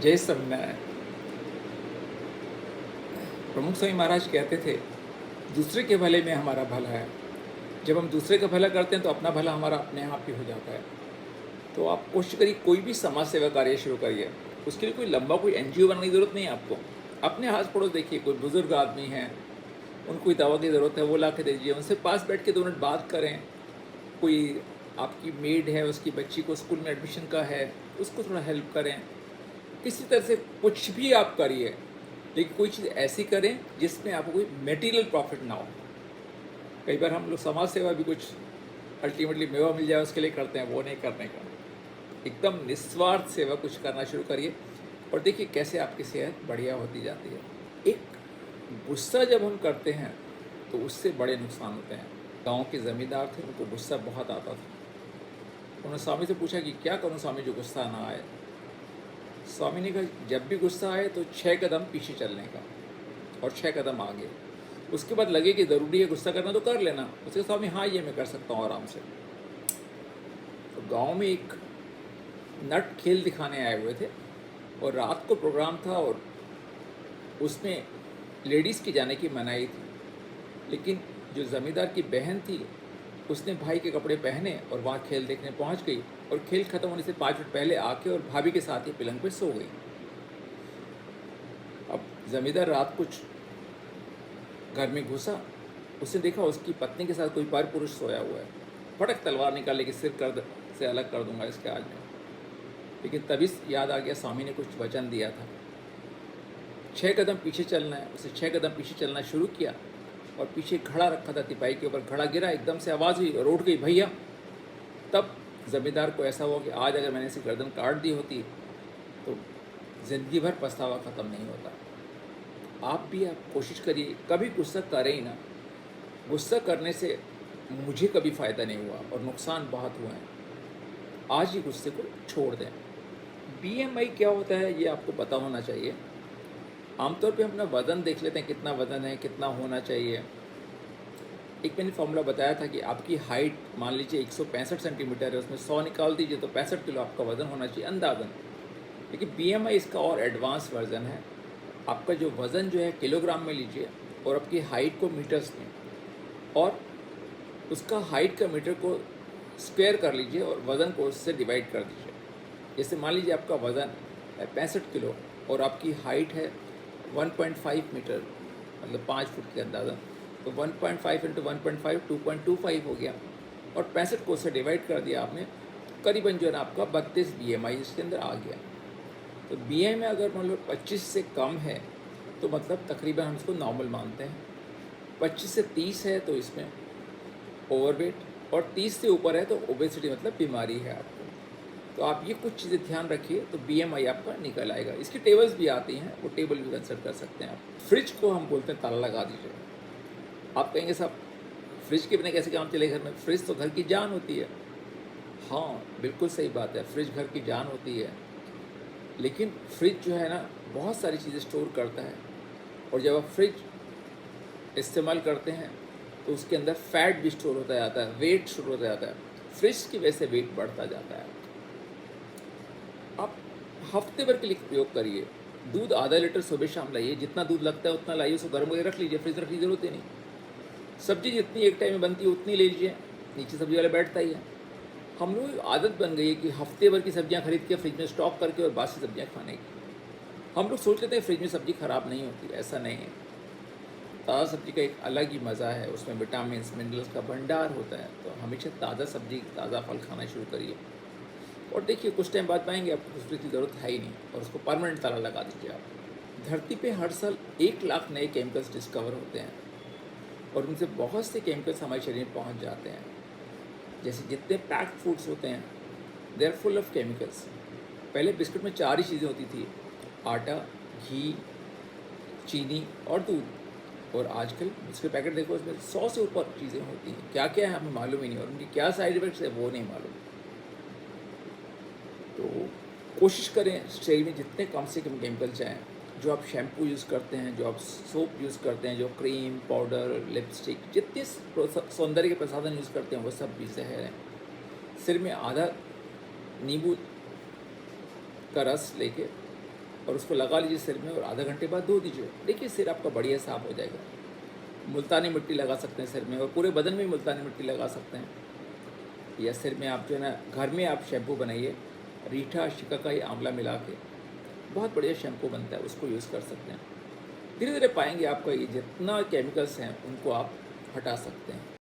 जय स्वामीनारायण। प्रमुख स्वामी महाराज कहते थे, दूसरे के भले में हमारा भला है। जब हम दूसरे का भला करते हैं तो अपना भला हमारा अपने आप ही हो जाता है। तो आप कोशिश करिए, कोई भी समाज सेवा कार्य शुरू करिए। उसके लिए कोई लंबा कोई एनजीओ बनाने की ज़रूरत नहीं है आपको। अपने आस पड़ोस देखिए, कोई बुजुर्ग आदमी हैं, उनको कोई दवा की ज़रूरत है, वो ला के दीजिए, उनसे पास बैठ के 2 मिनट बात करें। कोई आपकी मेड है, उसकी बच्ची को स्कूल में एडमिशन का है, उसको थोड़ा हेल्प करें। किसी तरह से कुछ भी आप करिए, लेकिन कोई चीज़ ऐसी करें जिसमें आपको कोई मटेरियल प्रॉफिट ना हो। कई बार हम लोग समाज सेवा भी कुछ अल्टीमेटली मेवा मिल जाए उसके लिए करते हैं, वो नहीं करने का। एकदम निस्वार्थ सेवा कुछ करना शुरू करिए और देखिए कैसे आपकी सेहत बढ़िया होती जाती है। एक गुस्सा जब हम करते हैं तो उससे बड़े नुकसान होते हैं। गांव के ज़मींदार थे, उनको गुस्सा बहुत आता था। उन्होंने स्वामी से पूछा कि क्या करूं स्वामी जो गुस्सा ना आए। स्वामी ने कहा, जब भी गुस्सा आए तो 6 कदम पीछे चलने का और 6 कदम आगे। उसके बाद लगे कि ज़रूरी है गुस्सा करना तो कर लेना। उसके स्वामी, हाँ ये मैं कर सकता हूँ आराम से। तो गांव में एक नट खेल दिखाने आए हुए थे और रात को प्रोग्राम था और उसमें लेडीज़ की जाने की मनाही थी। लेकिन जो ज़मींदार की बहन थी उसने भाई के कपड़े पहने और वहाँ खेल देखने पहुँच गई और खेल ख़त्म होने से 5 मिनट पहले आके और भाभी के साथ ही पलंग पे सो गई। अब ज़मींदार रात कुछ घर में घुसा, उसने देखा उसकी पत्नी के साथ कोई पर पुरुष सोया हुआ है। फटक तलवार निकाले कि सिर कर से अलग कर दूंगा इसके आज में। लेकिन तभी याद आ गया स्वामी ने कुछ वचन दिया था, 6 कदम पीछे चलना है। उसे 6 कदम पीछे चलना शुरू किया और पीछे घड़ा रखा था तिपाही के ऊपर, घड़ा गिरा, एकदम से आवाज़ हुई और उठ गई भैया। तब ज़मींदार को ऐसा हुआ कि आज अगर मैंने इसे गर्दन काट दी होती तो ज़िंदगी भर पछतावा ख़त्म नहीं होता। आप कोशिश करिए, कभी गुस्सा करें ही ना। गुस्सा करने से मुझे कभी फ़ायदा नहीं हुआ और नुकसान बहुत हुए हैं। आज ही गुस्से को छोड़ दें। बीएमआई क्या होता है ये आपको पता होना चाहिए। आमतौर पे हम अपना वज़न देख लेते हैं, कितना वज़न है, कितना होना चाहिए। एक मैंने फॉर्मूला बताया था कि आपकी हाइट मान लीजिए 165 सेंटीमीटर है, उसमें 100 निकाल दीजिए तो 65 किलो आपका वज़न होना चाहिए अंदाज़न। लेकिन बीएमआई इसका और एडवांस वर्जन है। आपका जो वज़न जो है किलोग्राम में लीजिए और आपकी हाइट को मीटर्स में, और उसका हाइट का मीटर को स्क्वायर कर लीजिए और वज़न को उससे डिवाइड कर दीजिए। जैसे मान लीजिए आपका वज़न है 65 किलो और आपकी हाइट है 1.5 मीटर, मतलब 5 फुट के अंदाज़ा। तो 1.5 इंटू 1.5 2.25 हो गया और 65 को उससे डिवाइड कर दिया आपने, करीबन जो है ना आपका 32 बीएमआई इसके अंदर आ गया। तो बीएमआई अगर मान लो 25 से कम है तो मतलब तकरीबन हम इसको नॉर्मल मानते हैं। 25 से 30 है तो इसमें ओवरवेट, और 30 से ऊपर है तो ओबेसिटी, मतलब बीमारी है आपको। तो आप ये कुछ चीज़ें ध्यान रखिए तो बीएमआई आपका निकल आएगा। इसकी टेबल्स भी आती हैं, वो टेबल भी कंसल्ट कर सकते हैं आप। फ्रिज को हम बोलते हैं ताला लगा दीजिए। आप कहेंगे साहब फ्रिज के बिना कैसे काम चले घर में? फ्रिज तो घर की जान होती है। हाँ बिल्कुल सही बात है, फ्रिज घर की जान होती है। लेकिन फ्रिज जो है ना बहुत सारी चीज़ें स्टोर करता है, और जब आप फ्रिज इस्तेमाल करते हैं तो उसके अंदर फैट भी स्टोर होता जाता है, वेट स्टोर होता जाता है। फ्रिज की वजह से वेट बढ़ता जाता है। आप हफ्ते भर के लिए प्रयोग करिए। दूध आधा लीटर सुबह शाम लाइए, जितना दूध लगता है उतना लाइए, उसको गर्म करके रख लीजिए, फ्रिज रखने की जरूरत ही नहीं। सब्जी जितनी एक टाइम में बनती है उतनी ले लीजिए, नीचे सब्जी वाला बैठता ही है। हम लोग की आदत बन गई है कि हफ्ते भर की सब्जियां खरीद के फ्रिज में स्टॉक करके और बासी सब्जियां खाने की। हम लोग सोच लेते हैं फ्रिज में सब्जी खराब नहीं होती, ऐसा नहीं है। ताज़ा सब्जी का एक अलग ही मज़ा है, उसमें विटामिन मिनरल्स का भंडार होता है। तो हमेशा ताज़ा सब्जी, ताज़ा फल खाना शुरू करिए और देखिए कुछ टाइम बाद पाएंगे आपको दूसरी की ज़रूरत है ही नहीं, और उसको परमानेंट ताला लगा दीजिए आप। धरती पे हर साल 1 लाख नए केमिकल्स डिस्कवर होते हैं और उनसे बहुत से केमिकल्स हमारे शरीर में पहुंच जाते हैं। जैसे जितने पैक्ड फूड्स होते हैं they are full of chemicals. पहले बिस्कुट में 4 ही चीज़ें होती थी, आटा, घी, चीनी और दूध। और आजकल उसके पैकेट देखो, उसमें 100 से ऊपर चीज़ें होती हैं। क्या क्या है हमें मालूम ही नहीं, और उनकी क्या साइड इफेक्ट्स है वो नहीं मालूम। तो कोशिश करें शरीर में जितने कम से कम केमिकल जाएँ। जो आप शैम्पू यूज़ करते हैं, जो आप सोप यूज़ करते हैं, जो क्रीम, पाउडर, लिपस्टिक, जितने सौंदर्य के प्रसाधन यूज़ करते हैं वो सब भी जहर हैं। सिर में आधा नींबू का रस लेके और उसको लगा लीजिए सिर में और आधा घंटे बाद धो दीजिए। देखिए सिर आपका बढ़िया साफ़ हो जाएगा। मुल्तानी मिट्टी लगा सकते हैं सिर में, और पूरे बदन में मुल्तानी मिट्टी लगा सकते हैं। या सिर में आप जो है ना, घर में आप शैम्पू बनाइए, रीठा शिकाकाई आंवला मिला के, बहुत बढ़िया शैम्पू बनता है, उसको यूज़ कर सकते हैं। धीरे धीरे पाएंगे आपका ये जितना केमिकल्स हैं उनको आप हटा सकते हैं।